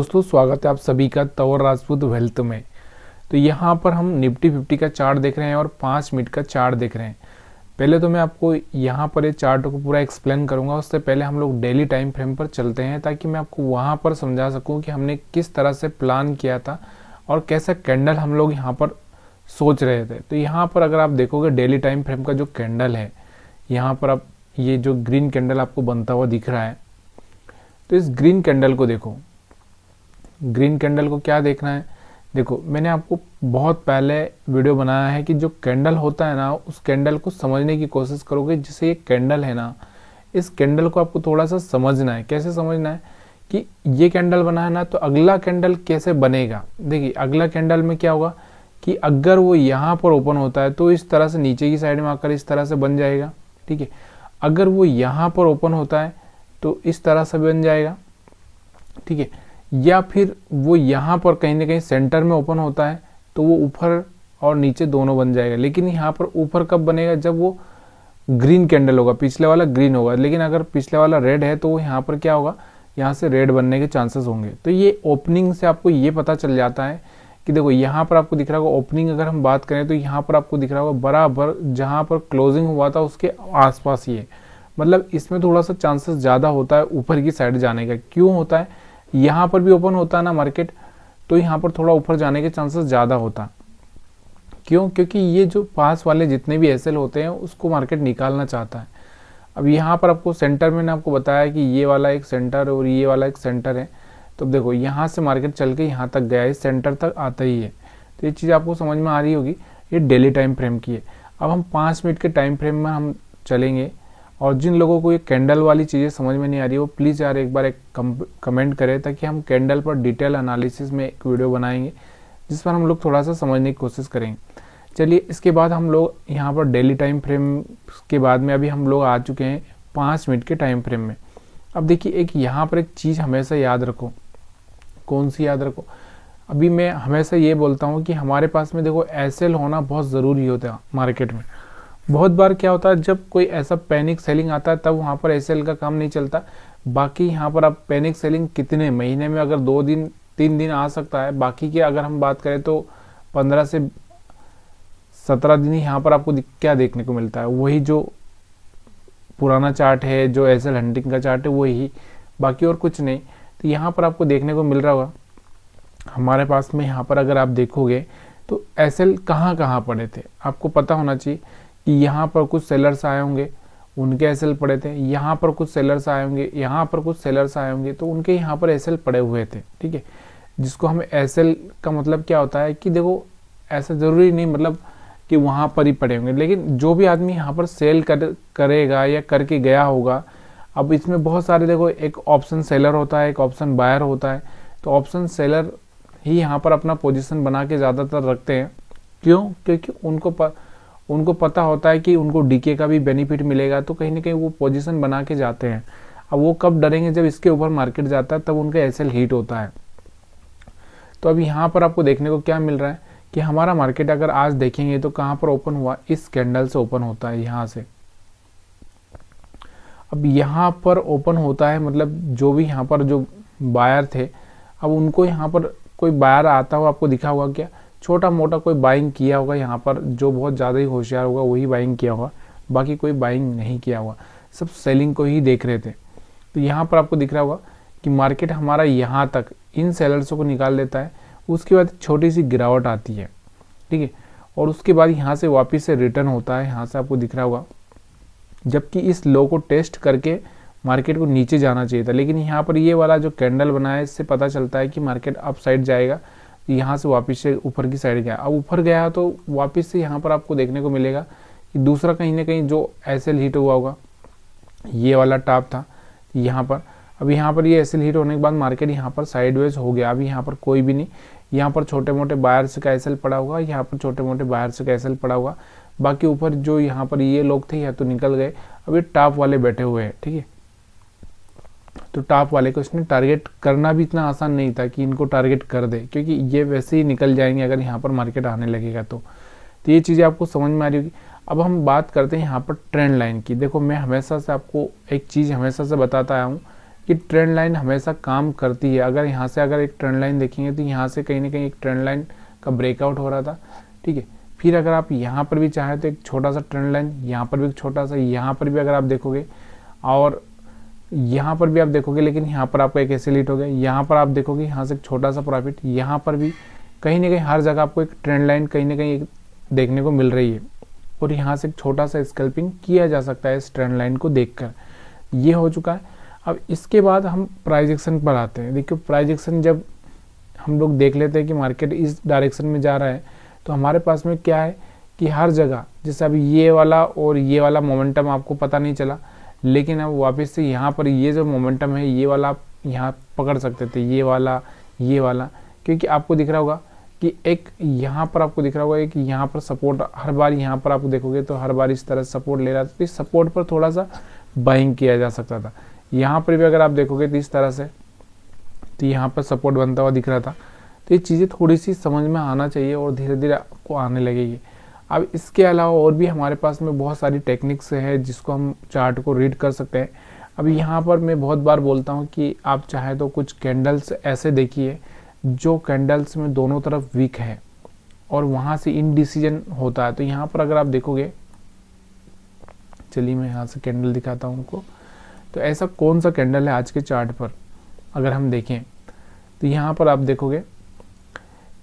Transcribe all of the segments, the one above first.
दोस्तों स्वागत है आप सभी का तंवर राजपूत वेल्थ में। तो यहाँ पर हम निफ्टी 50 का चार्ट देख रहे हैं और 5 मिनट का चार्ट देख रहे हैं। पहले तो मैं आपको यहाँ पर ये चार्ट को पूरा एक्सप्लेन करूँगा, उससे पहले हम लोग डेली टाइम फ्रेम पर चलते हैं ताकि मैं आपको वहाँ पर समझा सकूँ कि हमने किस तरह से प्लान किया था और कैसा कैंडल हम लोग यहाँ पर सोच रहे थे। तो यहाँ पर अगर आप देखोगे डेली टाइम फ्रेम का जो कैंडल है, यहाँ पर आप ये जो ग्रीन कैंडल आपको बनता हुआ दिख रहा है, तो इस ग्रीन कैंडल को देखो। ग्रीन कैंडल को क्या देखना है, देखो मैंने आपको बहुत पहले वीडियो बनाया है कि जो कैंडल होता है ना, उस कैंडल को समझने की कोशिश करोगे। जैसे ये कैंडल है ना, इस कैंडल को आपको थोड़ा सा समझना है। कैसे समझना है कि ये कैंडल बना है ना, तो अगला कैंडल कैसे बनेगा। देखिए अगला कैंडल में क्या होगा कि अगर वो यहाँ पर ओपन होता है तो इस तरह से नीचे की साइड में आकर इस तरह से बन जाएगा, ठीक है। अगर वो यहाँ पर ओपन होता है तो इस तरह से बन जाएगा, ठीक है। या फिर वो यहाँ पर कहीं ना कहीं सेंटर में ओपन होता है तो वो ऊपर और नीचे दोनों बन जाएगा। लेकिन यहाँ पर ऊपर कब बनेगा, जब वो ग्रीन कैंडल होगा, पिछले वाला ग्रीन होगा। लेकिन अगर पिछले वाला रेड है तो वो यहाँ पर क्या होगा, यहाँ से रेड बनने के चांसेस होंगे। तो ये ओपनिंग से आपको ये पता चल जाता है कि देखो यहाँ पर आपको दिख रहा होगा ओपनिंग। अगर हम बात करें तो यहाँ पर आपको दिख रहा होगा बराबर जहाँ पर क्लोजिंग हुआ था उसके आसपास ये, मतलब इसमें थोड़ा सा चांसेस ज़्यादा होता है ऊपर की साइड जाने का। क्यों होता है, यहाँ पर भी ओपन होता है ना मार्केट, तो यहाँ पर थोड़ा ऊपर जाने के चांसेस ज़्यादा होता। क्यों, क्योंकि ये जो पास वाले जितने भी एसएल होते हैं उसको मार्केट निकालना चाहता है। अब यहाँ पर आपको सेंटर में ने आपको बताया कि ये वाला एक सेंटर और ये वाला एक सेंटर है। तो देखो यहाँ से मार्केट चल के यहाँ तक गया, इस सेंटर तक आता ही है। तो ये चीज़ आपको समझ में आ रही होगी। ये डेली टाइम फ्रेम की है। अब हम 5 मिनट के टाइम फ्रेम में हम चलेंगे। और जिन लोगों को ये कैंडल वाली चीज़ें समझ में नहीं आ रही वो प्लीज़ यार एक बार एक कमेंट करें, ताकि हम कैंडल पर डिटेल एनालिसिस में एक वीडियो बनाएंगे जिस पर हम लोग थोड़ा सा समझने की कोशिश करेंगे। चलिए इसके बाद हम लोग यहाँ पर डेली टाइम फ्रेम के बाद में अभी हम लोग आ चुके हैं 5 मिनट के टाइम फ्रेम में। अब देखिए एक यहाँ पर एक चीज़ हमेशा याद रखो। कौन सी याद रखो, अभी मैं हमेशा ये बोलता हूँ कि हमारे पास में देखो एसएल होना बहुत ज़रूरी होता है मार्केट में। बहुत बार क्या होता है, जब कोई ऐसा पैनिक सेलिंग आता है तब वहाँ पर एसएल का काम नहीं चलता। बाकी यहाँ पर आप पैनिक सेलिंग कितने महीने में अगर 2 दिन 3 दिन आ सकता है, बाकी की अगर हम बात करें तो 15 से 17 दिन ही यहाँ पर आपको क्या देखने को मिलता है, वही जो पुराना चार्ट है, जो एसएल हंटिंग का चार्ट है वही, बाकी और कुछ नहीं। तो यहाँ पर आपको देखने को मिल रहा होगा हमारे पास में। यहाँ पर अगर आप देखोगे तो एसएल कहाँ कहाँ पड़े थे, आपको पता होना चाहिए कि यहाँ पर कुछ सेलर्स आए होंगे, उनके एसएल पड़े थे। यहाँ पर कुछ सेलर्स आए होंगे, यहाँ पर कुछ सेलर्स आए होंगे, तो उनके यहाँ पर एसएल पड़े हुए थे, ठीक है। जिसको हम एसएल का मतलब क्या होता है कि देखो ऐसा ज़रूरी नहीं मतलब कि वहाँ पर ही पड़े होंगे, लेकिन जो भी आदमी यहाँ पर सेल करेगा या करके गया होगा। अब इसमें बहुत सारे देखो, एक ऑप्शन सेलर होता है, एक ऑप्शन बायर होता है। तो ऑप्शन सेलर ही यहाँ पर अपना पोजीशन बना के ज़्यादातर रखते हैं। क्यों, क्योंकि उनको पता होता है कि उनको डीके का भी बेनिफिट मिलेगा, तो कहीं ना कहीं वो पोजीशन बना के जाते हैं। अब वो कब डरेंगे, जब इसके ऊपर मार्केट जाता है तब उनका एसएल हीट होता है। तो अब यहाँ पर आपको देखने को क्या मिल रहा है कि हमारा मार्केट अगर आज देखेंगे तो कहाँ पर ओपन हुआ, इस कैंडल से ओपन होता है यहाँ से। अब यहाँ पर ओपन होता है, मतलब जो भी यहाँ पर जो बायर थे, अब उनको यहाँ पर कोई बायर आता हुआ आपको दिखा होगा क्या, छोटा मोटा कोई बाइंग किया होगा यहाँ पर, जो बहुत ज़्यादा ही होशियार होगा वही बाइंग किया होगा, बाकी कोई बाइंग नहीं किया होगा, सब सेलिंग को ही देख रहे थे। तो यहाँ पर आपको दिख रहा होगा कि मार्केट हमारा यहाँ तक इन सेलर्सों को निकाल लेता है, उसके बाद छोटी सी गिरावट आती है, ठीक है। और उसके बाद यहाँ से वापस से रिटर्न होता है, यहाँ से आपको दिख रहा होगा, जबकि इस लो को टेस्ट करके मार्केट को नीचे जाना चाहिए था। लेकिन यहाँ पर ये वाला जो कैंडल बना है, इससे पता चलता है कि मार्केट अप साइड जाएगा। यहाँ से वापस से ऊपर की साइड गया। अब ऊपर गया तो वापस से यहाँ पर आपको देखने को मिलेगा कि दूसरा कहीं ना कहीं जो एसएल हीट हुआ होगा, ये वाला टॉप था यहाँ पर। अब यहाँ पर ये एसएल हीट होने के बाद मार्केट यहाँ पर साइडवेज हो गया। अभी यहाँ पर कोई भी नहीं, यहाँ पर छोटे मोटे बायर्स का एसएल पड़ा होगा, यहाँ पर छोटे मोटे बायर्स का एसएल पड़ा होगा। बाकी ऊपर जो यहाँ पर ये लोग थे या तो निकल गए, अब ये टॉप वाले बैठे हुए हैं, ठीक है। तो टॉप वाले को इसने टारगेट करना भी इतना आसान नहीं था कि इनको टारगेट कर दे, क्योंकि ये वैसे ही निकल जाएंगे अगर यहाँ पर मार्केट आने लगेगा तो ये चीज़ें आपको समझ में आ रही होगी। अब हम बात करते हैं यहाँ पर ट्रेंड लाइन की। देखो मैं हमेशा से आपको एक चीज़ हमेशा से बताता आया हूँ कि ट्रेंड लाइन हमेशा काम करती है। अगर यहाँ से अगर एक ट्रेंड लाइन देखेंगे तो यहाँ से कहीं ना कहीं एक ट्रेंड लाइन का ब्रेकआउट हो रहा था, ठीक है। फिर अगर आप यहाँ पर भी चाहें तो एक छोटा सा ट्रेंड लाइन, यहाँ पर भी एक छोटा सा, यहाँ पर भी अगर आप देखोगे और यहाँ पर भी आप देखोगे, लेकिन यहाँ पर आपको एक ऐसे लीट हो गया, यहाँ पर आप देखोगे यहाँ से एक छोटा सा प्रॉफिट, यहाँ पर भी कहीं ना कहीं हर जगह आपको एक ट्रेंड लाइन कहीं ना कहीं देखने को मिल रही है और यहाँ से एक छोटा सा स्कैल्पिंग किया जा सकता है इस ट्रेंड लाइन को देखकर। ये हो चुका है। अब इसके बाद हम प्राइस एक्शन पर आते हैं। देखिए प्राइस एक्शन जब हम लोग देख लेते हैं कि मार्केट इस डायरेक्शन में जा रहा है तो हमारे पास में क्या है कि हर जगह जैसे अभी ये वाला और ये वाला मोमेंटम आपको पता नहीं चला, लेकिन अब वापस से यहाँ पर ये जो मोमेंटम है ये वाला आप यहाँ पकड़ सकते थे, ये वाला, क्योंकि आपको दिख रहा होगा कि एक यहाँ पर आपको दिख रहा होगा कि यहाँ पर सपोर्ट, हर बार यहाँ पर आप देखोगे तो हर बार इस तरह सपोर्ट ले रहा था, तो इस सपोर्ट पर थोड़ा सा बाइंग किया जा सकता था। यहाँ पर भी अगर आप देखोगे तो इस तरह से, तो यहाँ पर सपोर्ट बनता हुआ दिख रहा था। तो ये चीज़ें थोड़ी सी समझ में आना चाहिए और धीरे धीरे आपको आने लगेगी। अब इसके अलावा और भी हमारे पास में बहुत सारी टेक्निक्स है जिसको हम चार्ट को रीड कर सकते हैं। अब यहाँ पर मैं बहुत बार बोलता हूँ कि आप चाहे तो कुछ कैंडल्स ऐसे देखिए जो कैंडल्स में दोनों तरफ वीक है और वहाँ से इनडिसीजन होता है। तो यहाँ पर अगर आप देखोगे, चलिए मैं यहाँ से कैंडल दिखाता हूँ आपको। तो ऐसा कौन सा कैंडल है आज के चार्ट पर अगर हम देखें तो यहाँ पर आप देखोगे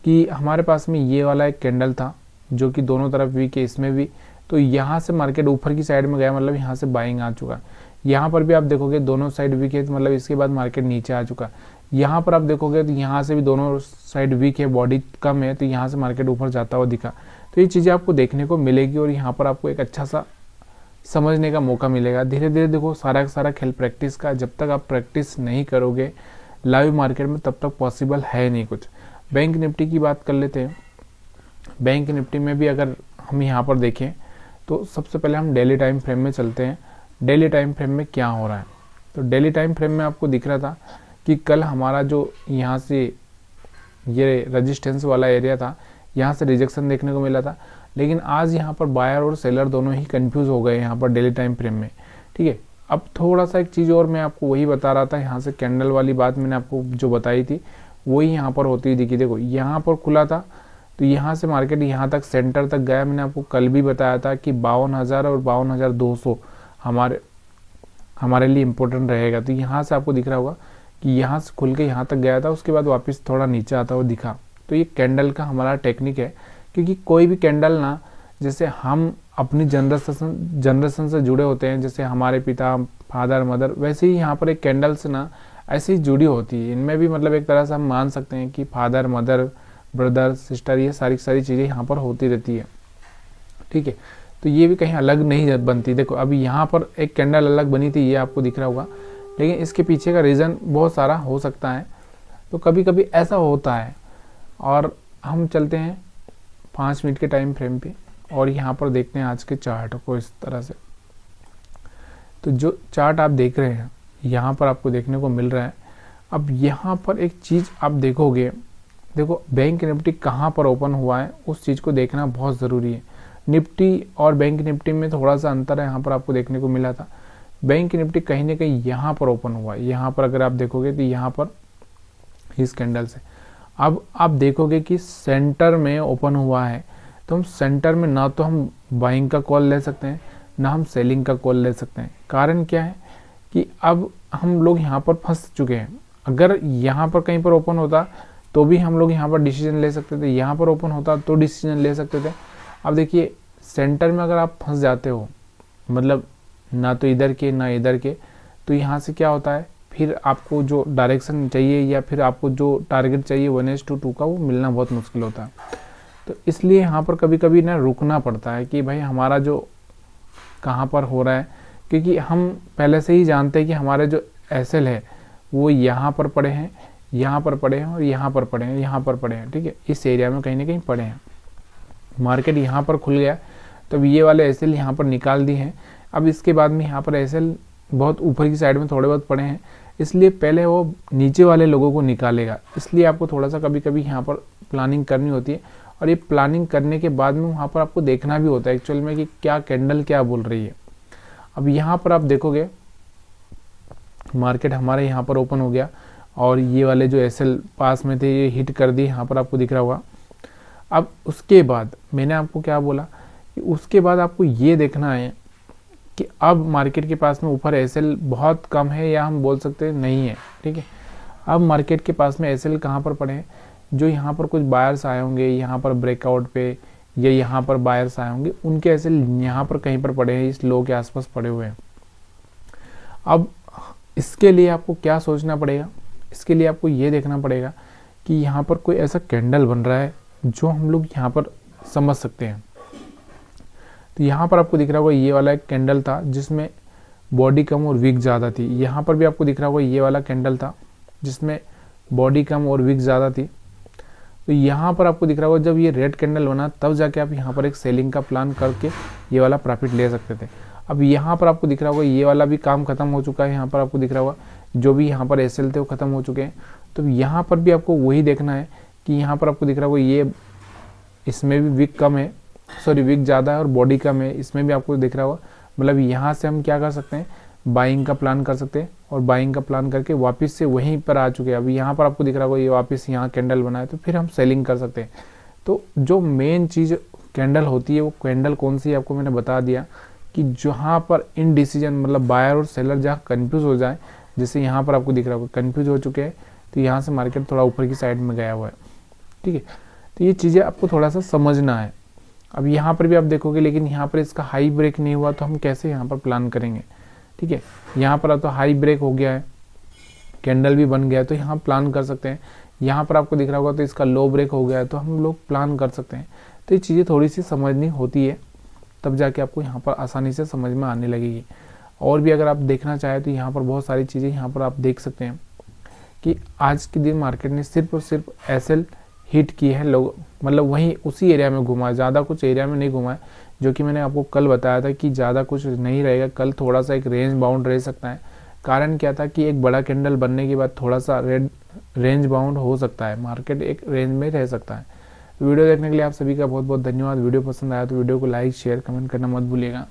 कि हमारे पास में ये वाला एक कैंडल था जो कि दोनों तरफ वीक है, इसमें भी। तो यहाँ से मार्केट ऊपर की साइड में गया, मतलब यहाँ से बाइंग आ चुका है। यहाँ पर भी आप देखोगे दोनों साइड वीक है, मतलब इसके बाद मार्केट नीचे आ चुका है। यहाँ पर आप देखोगे तो यहाँ से भी दोनों साइड वीक है, बॉडी कम है, तो यहाँ से मार्केट ऊपर जाता हुआ दिखा। तो ये चीज़ें आपको देखने को मिलेगी और यहाँ पर आपको एक अच्छा सा समझने का मौका मिलेगा। धीरे धीरे देखो सारा का सारा खेल प्रैक्टिस का, जब तक आप प्रैक्टिस नहीं करोगे लाइव मार्केट में तब तक पॉसिबल है नहीं कुछ। बैंक निफ्टी की बात कर लेते हैं। बैंक निफ्टी में भी अगर हम यहाँ पर देखें तो सबसे पहले हम डेली टाइम फ्रेम में चलते हैं। डेली टाइम फ्रेम में क्या हो रहा है, तो डेली टाइम फ्रेम में आपको दिख रहा था कि कल हमारा जो यहाँ से ये रेजिस्टेंस वाला एरिया था, यहाँ से रिजेक्शन देखने को मिला था, लेकिन आज यहाँ पर बायर और सेलर दोनों ही कंफ्यूज हो गए यहाँ पर डेली टाइम फ्रेम में, ठीक है। अब थोड़ा सा एक चीज़ और मैं आपको वही बता रहा था, यहाँ से कैंडल वाली बात मैंने आपको जो बताई थी वही यहाँ पर होती दिखी। देखो यहाँ पर खुला था तो यहाँ से मार्केट यहाँ तक सेंटर तक गया। मैंने आपको कल भी बताया था कि 52,000 और 52,200 हमारे लिए इम्पोर्टेंट रहेगा। तो यहाँ से आपको दिख रहा होगा कि यहाँ से खुल के यहाँ तक गया था, उसके बाद वापस थोड़ा नीचे आता हुआ दिखा। तो ये कैंडल का हमारा टेक्निक है, क्योंकि कोई भी कैंडल ना, जैसे हम अपनी जनरेशन से जुड़े होते हैं, जैसे हमारे पिता फादर मदर, वैसे ही यहाँ पर एक कैंडल से ना ऐसे ही जुड़ी होती है। इनमें भी मतलब एक तरह से हम मान सकते हैं कि फादर मदर ब्रदर सिस्टर, ये सारी चीज़ें यहाँ पर होती रहती है, ठीक है। तो ये भी कहीं अलग नहीं बनती। देखो अभी यहाँ पर एक कैंडल अलग बनी थी, ये आपको दिख रहा होगा, लेकिन इसके पीछे का रीज़न बहुत सारा हो सकता है। तो कभी कभी ऐसा होता है। और हम चलते हैं 5 मिनट के टाइम फ्रेम पे और यहाँ पर देखते हैं आज के चार्ट को इस तरह से। तो जो चार्ट आप देख रहे हैं यहाँ पर आपको देखने को मिल रहा है। अब यहाँ पर एक चीज़ आप देखोगे, देखो बैंक निफ्टी कहाँ पर ओपन हुआ है उस चीज़ को देखना बहुत ज़रूरी है। निफ्टी और बैंक निफ्टी में थोड़ा सा अंतर है, यहाँ पर आपको देखने को मिला था। बैंक निफ्टी कहीं ना कहीं यहाँ पर ओपन हुआ है। यहाँ पर अगर आप देखोगे तो यहाँ पर इस कैंडल से अब आप देखोगे कि सेंटर में ओपन हुआ है। तो हम सेंटर में ना तो हम बाइंग का कॉल ले सकते हैं ना हम सेलिंग का कॉल ले सकते हैं। कारण क्या है कि अब हम लोग यहाँ पर फंस चुके हैं। अगर यहाँ पर कहीं पर ओपन होता तो भी हम लोग यहाँ पर डिसीजन ले सकते थे, यहाँ पर ओपन होता तो डिसीजन ले सकते थे। अब देखिए सेंटर में अगर आप फंस जाते हो, मतलब ना तो इधर के ना इधर के, तो यहाँ से क्या होता है, फिर आपको जो डायरेक्शन चाहिए या फिर आपको जो टारगेट चाहिए 1:2 का, वो मिलना बहुत मुश्किल होता है। तो इसलिए यहाँ पर कभी कभी ना रुकना पड़ता है कि भाई हमारा जो कहाँ पर हो रहा है, क्योंकि हम पहले से ही जानते हैं कि हमारे जो एसएल है वो यहाँ पर पड़े हैं, यहाँ पर पड़े हैं और यहाँ पर पड़े हैं, यहाँ पर पड़े हैं, ठीक है। इस एरिया में कहीं ना कहीं पड़े हैं। मार्केट यहाँ पर खुल गया तो अब ये वाले एसएल यहाँ पर निकाल दिए हैं। अब इसके बाद में यहाँ पर एसएल बहुत ऊपर की साइड में थोड़े बहुत पड़े हैं, इसलिए पहले वो नीचे वाले लोगों को निकालेगा। इसलिए आपको थोड़ा सा कभी कभी यहाँ पर प्लानिंग करनी होती है और ये प्लानिंग करने के बाद में वहाँ पर आपको देखना भी होता है एक्चुअल में कि क्या कैंडल क्या बोल रही है। अब यहाँ पर आप देखोगे मार्केट हमारे यहाँ पर ओपन हो गया और ये वाले जो एसएल पास में थे ये हिट कर दिए, यहाँ पर आपको दिख रहा होगा। अब उसके बाद मैंने आपको क्या बोला कि उसके बाद आपको ये देखना है कि अब मार्केट के पास में ऊपर एसएल बहुत कम है या हम बोल सकते हैं नहीं है, ठीक है। अब मार्केट के पास में एसएल कहाँ पर पड़े हैं, जो यहाँ पर कुछ बायर्स आए होंगे यहाँ पर ब्रेकआउट पे या यहाँ पर बायर्स आए होंगे, उनके एसएल यहाँ पर कहीं पर पड़े हैं, इस लो के आसपास पड़े हुए हैं। अब इसके लिए आपको क्या सोचना पड़ेगा, इसके लिए आपको ये देखना पड़ेगा कि यहाँ पर कोई ऐसा कैंडल बन रहा है जो हम लोग यहाँ पर समझ सकते हैं। तो यहाँ पर आपको दिख रहा होगा ये वाला एक कैंडल था जिसमें बॉडी कम और विक ज़्यादा थी। यहाँ पर भी आपको दिख रहा होगा ये वाला कैंडल था जिसमें बॉडी कम और विक ज़्यादा थी। तो यहाँ पर आपको दिख रहा होगा जब ये रेड कैंडल बना तब जाके आप यहाँ पर एक सेलिंग का प्लान करके ये वाला प्रॉफिट ले सकते थे। अब यहाँ पर आपको दिख रहा होगा ये वाला भी काम खत्म हो चुका है। यहाँ पर आपको दिख रहा होगा जो भी यहाँ पर एसएल थे वो खत्म हो चुके हैं। तो यहाँ पर भी आपको वही देखना है कि यहाँ पर आपको दिख रहा होगा ये इसमें भी विक कम है, सॉरी विक ज़्यादा है और बॉडी कम है, इसमें भी आपको दिख रहा होगा। मतलब यहाँ से हम क्या कर सकते हैं, बाइंग का प्लान कर सकते हैं और बाइंग का प्लान करके वापस से वहीं पर आ चुके हैं। अभी यहाँ पर आपको दिख रहा होगा ये वापस यहाँ कैंडल बना है तो फिर हम सेलिंग कर सकते हैं। तो जो मेन चीज़ कैंडल होती है वो कैंडल कौन सी है आपको मैंने बता दिया कि जहाँ पर इनडिसीजन मतलब बायर और सेलर जहाँ कन्फ्यूज़ हो जाए, जैसे यहाँ पर आपको दिख रहा होगा कन्फ्यूज़ हो चुके हैं तो यहाँ से मार्केट थोड़ा ऊपर की साइड में गया हुआ है, ठीक है। तो ये चीज़ें आपको थोड़ा सा समझना है। अब यहाँ पर भी आप देखोगे लेकिन यहाँ पर इसका हाई ब्रेक नहीं हुआ तो हम कैसे यहाँ पर प्लान करेंगे, ठीक है। यहाँ पर तो हाई ब्रेक हो गया है, कैंडल भी बन गया है तो यहाँ प्लान कर सकते हैं। यहाँ पर आपको दिख रहा होगा तो इसका लो ब्रेक हो गया है तो हम लोग प्लान कर सकते हैं। तो ये चीज़ें थोड़ी सी समझनी होती है तब जाके आपको यहाँ पर आसानी से समझ में आने लगेगी। और भी अगर आप देखना चाहें तो यहाँ पर बहुत सारी चीज़ें यहाँ पर आप देख सकते हैं कि आज के दिन मार्केट ने सिर्फ और सिर्फ एसएल हिट की है। लोग मतलब वहीं उसी एरिया में घुमा, ज़्यादा कुछ एरिया में नहीं घुमा है, जो कि मैंने आपको कल बताया था कि ज़्यादा कुछ नहीं रहेगा। कल थोड़ा सा एक रेंज बाउंड रह सकता है। कारण क्या था कि एक बड़ा कैंडल बनने के बाद थोड़ा सा रेंज बाउंड हो सकता है, मार्केट एक रेंज में रह सकता है। वीडियो देखने के लिए आप सभी का बहुत बहुत धन्यवाद। वीडियो पसंद आया तो वीडियो को लाइक शेयर कमेंट करना मत भूलिएगा।